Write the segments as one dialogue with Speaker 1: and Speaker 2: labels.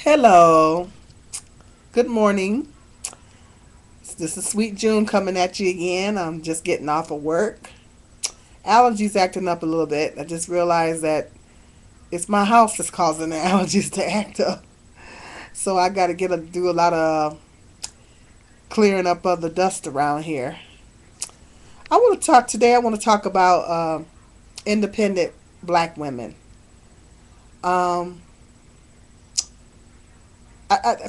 Speaker 1: Hello. Good morning. This is Sweet June coming at you again. I'm just getting off of work. Allergies acting up a little bit. I just realized that it's my house that's causing the allergies to act up. So I got to do a lot of clearing up of the dust around here. I want to talk about independent black women. Um,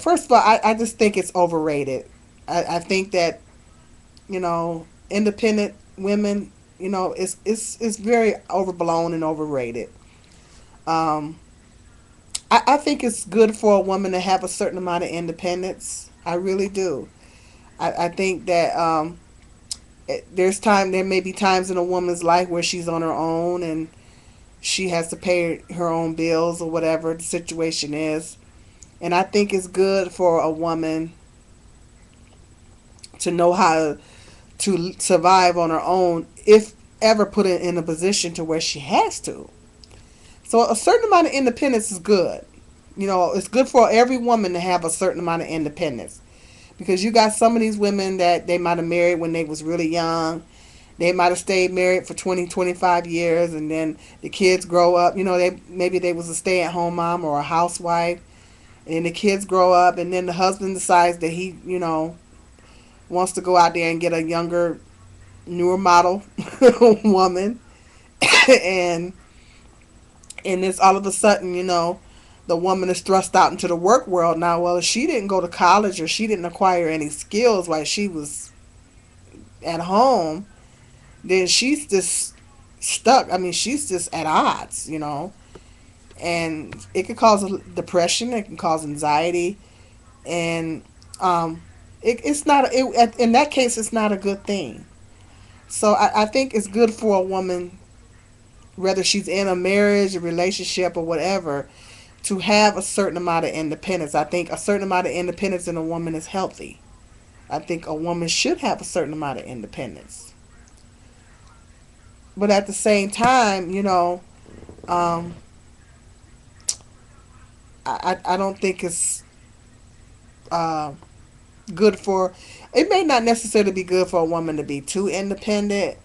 Speaker 1: First of all, I just think it's overrated. I think that independent women, it's very overblown and overrated. Um, I think it's good for a woman to have a certain amount of independence. I really do. I think that there may be times in a woman's life where she's on her own and she has to pay her own bills or whatever the situation is. And I think it's good for a woman to know how to survive on her own if ever put in a position to where she has to. So a certain amount of independence is good. It's good for every woman to have a certain amount of independence because you got some of these women that they might have married when they was really young. They might have stayed married for 20, 25 years and then the kids grow up. Maybe they was a stay-at-home mom or a housewife, and the kids grow up and then the husband decides that he, wants to go out there and get a younger, newer model woman and it's all of a sudden, the woman is thrust out into the work world now. Well, if she didn't go to college or she didn't acquire any skills while she was at home, then she's just stuck. I mean, she's just at odds. And it can cause depression, it can cause anxiety, and it's not, in that case, it's not a good thing. So I think it's good for a woman, whether she's in a marriage, a relationship, or whatever, to have a certain amount of independence. I think a certain amount of independence in a woman is healthy. I think a woman should have a certain amount of independence. But at the same time, um, I don't think it's uh, good for. It may not necessarily be good for a woman to be too independent.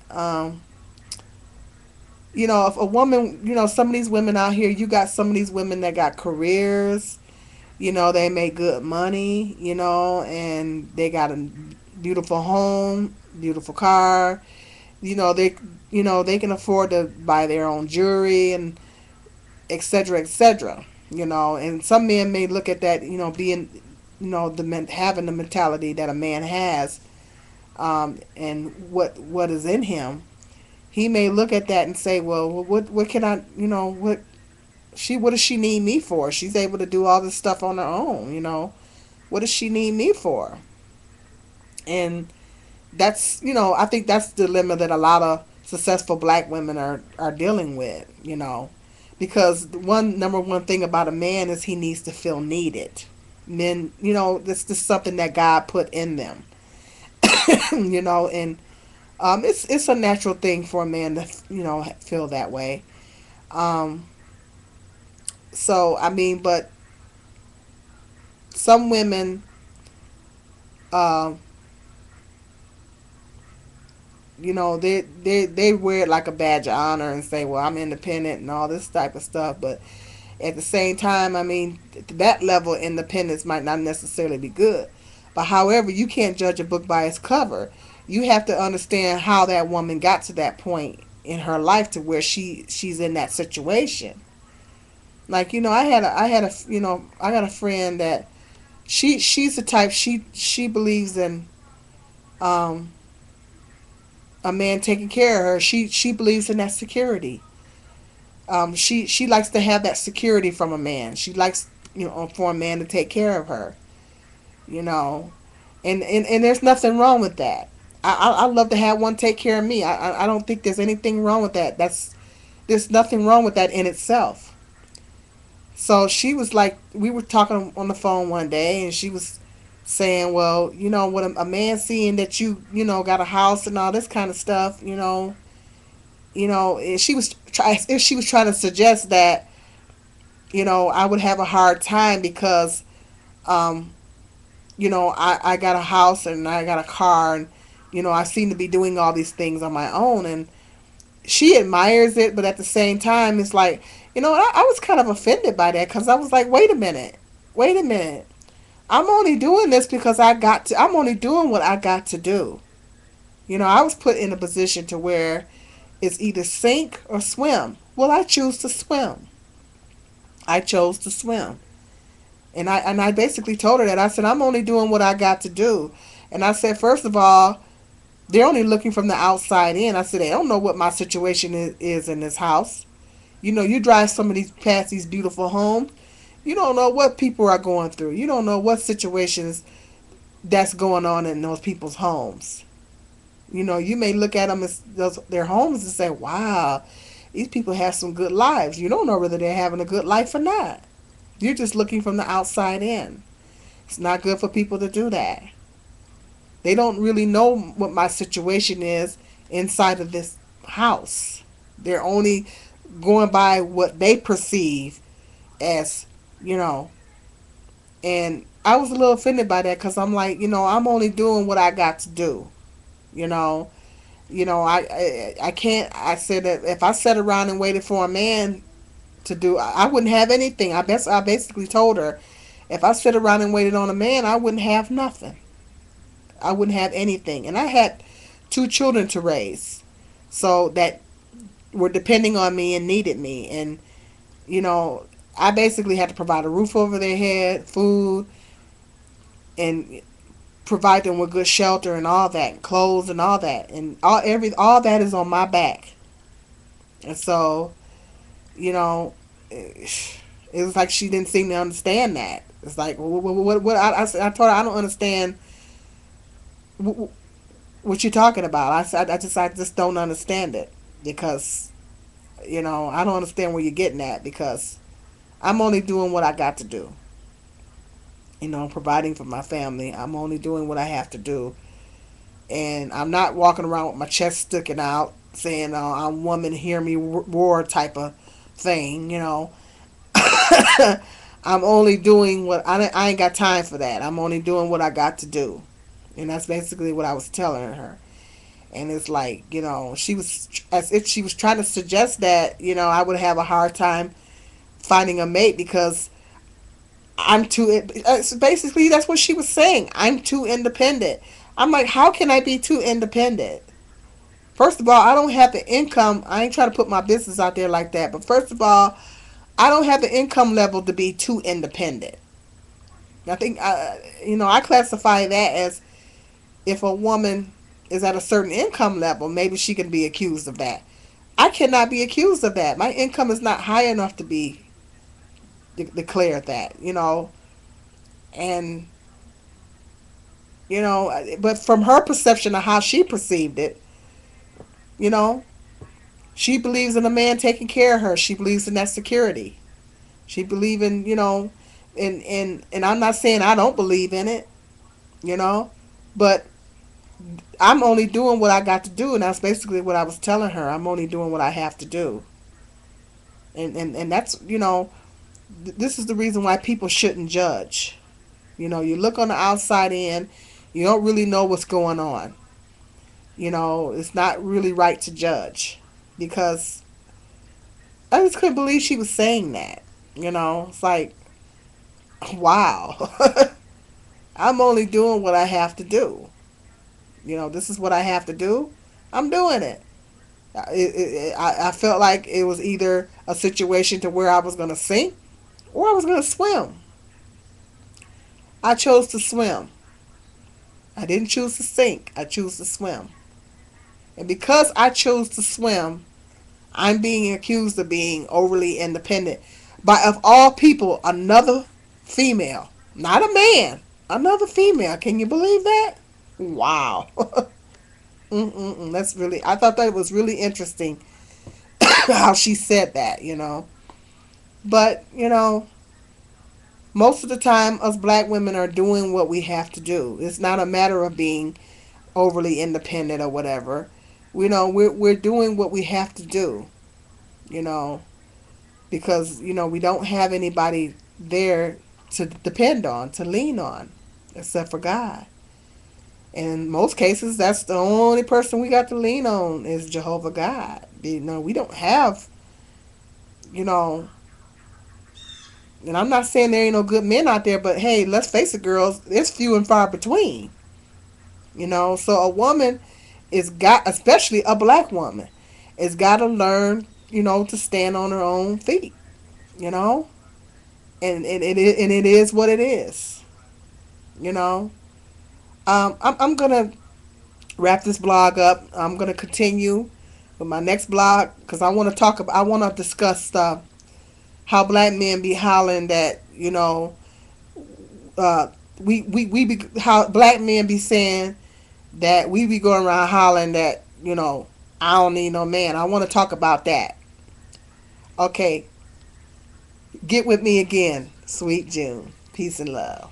Speaker 1: If a woman, some of these women out here, you got some of these women that got careers. They make good money, and they got a beautiful home, beautiful car. They can afford to buy their own jewelry and etc. etc. And some men may look at that, being, having the mentality that a man has, and what is in him. He may look at that and say, well, what can I, what does she need me for? She's able to do all this stuff on her own. What does she need me for? And that's, I think that's the dilemma that a lot of successful black women are dealing with. Because number one thing about a man is he needs to feel needed. Men, this is something that God put in them. And it's a natural thing for a man to feel that way. Um, so I mean, but some women, um, they wear it like a badge of honor and say, well, I'm independent and all this type of stuff. But at the same time, I mean, that level of independence might not necessarily be good. But however, you can't judge a book by its cover. You have to understand how that woman got to that point in her life to where she's in that situation. Like, I got a friend that she's the type, she believes in um a man taking care of her. She believes in that security. She likes to have that security from a man. She likes, for a man to take care of her. You know, and there's nothing wrong with that. I love to have one take care of me. I don't think there's anything wrong with that. There's nothing wrong with that in itself. So she was like, we were talking on the phone one day, and she was saying, well, what a man seeing that got a house and all this kind of stuff, she was trying to suggest that I would have a hard time because, um, I got a house and I got a car, and, I seem to be doing all these things on my own. And she admires it, but at the same time, it's like, I was kind of offended by that because I was like, wait a minute. I'm only doing this because I'm only doing what I got to do. I was put in a position to where it's either sink or swim. Well, I choose to swim. I chose to swim. And I basically told her that. I said, I'm only doing what I got to do. And I said, first of all, they're only looking from the outside in. I said, they don't know what my situation is in this house. You drive some of these past these beautiful homes. You don't know what people are going through. You don't know what situations that's going on in those people's homes. You may look at them as their homes and say, wow, these people have some good lives. You don't know whether they're having a good life or not. You're just looking from the outside in. It's not good for people to do that. They don't really know what my situation is inside of this house. They're only going by what they perceive as, you know. And I was a little offended by that because I'm like, I'm only doing what I got to do. You know, I can't. I said that if I sat around and waited for a man to do, I wouldn't have anything. I basically told her, if I sat around and waited on a man, I wouldn't have nothing. I wouldn't have anything. And I had two children to raise, so that were depending on me and needed me. And you know, I basically had to provide a roof over their head, food, and provide them with good shelter and all that, clothes and all that, and all that is on my back. And so, you know, it was like she didn't seem to understand that. It's like, what I told her, I don't understand what you're talking about. I just don't understand it because, I don't understand where you're getting at because I'm only doing what I got to do. Providing for my family. I'm only doing what I have to do. And I'm not walking around with my chest sticking out saying, I'm woman, hear me roar type of thing. I'm only doing I ain't got time for that. I'm only doing what I got to do. And that's basically what I was telling her. And it's like, she was, as if she was trying to suggest that, I would have a hard time finding a mate because I'm too, basically that's what she was saying. I'm too independent. I'm like, how can I be too independent? First of all, I don't have the income. I ain't trying to put my business out there like that. But first of all, I don't have the income level to be too independent. I think, I classify that as if a woman is at a certain income level, maybe she can be accused of that. I cannot be accused of that. My income is not high enough to be declared that. And, but from her perception of how she perceived it, you know, she believes in a man taking care of her. She believes in that security. She believes in, and I'm not saying I don't believe in it, but I'm only doing what I got to do, and that's basically what I was telling her. I'm only doing what I have to do. And that's, this is the reason why people shouldn't judge. You look on the outside in, you don't really know what's going on. It's not really right to judge because I just couldn't believe she was saying that. It's like, wow. I'm only doing what I have to do. This is what I have to do. I'm doing it. I felt like it was either a situation to where I was going to sink or I was going to swim. I chose to swim. I didn't choose to sink. I chose to swim. And because I chose to swim, I'm being accused of being overly independent by, of all people, another female. Not a man. Another female. Can you believe that? Wow. That's really, I thought that was really interesting how she said that. But, most of the time, us black women are doing what we have to do. It's not a matter of being overly independent or whatever. We're doing what we have to do. You know, because we don't have anybody there to depend on, to lean on, except for God. And in most cases, that's the only person we got to lean on is Jehovah God. We don't have, you know, and I'm not saying there ain't no good men out there, but hey, let's face it, girls, it's few and far between. So a woman is got, especially a black woman, is got to learn, to stand on her own feet. You know, and it is what it is. You know, I'm gonna wrap this blog up. I'm gonna continue with my next blog because I want to talk about. I want to discuss how black men be hollering that uh, we be how black men be saying that we be going around hollering that I don't need no man. I want to talk about that. Okay, get with me again, sweet June. Peace and love.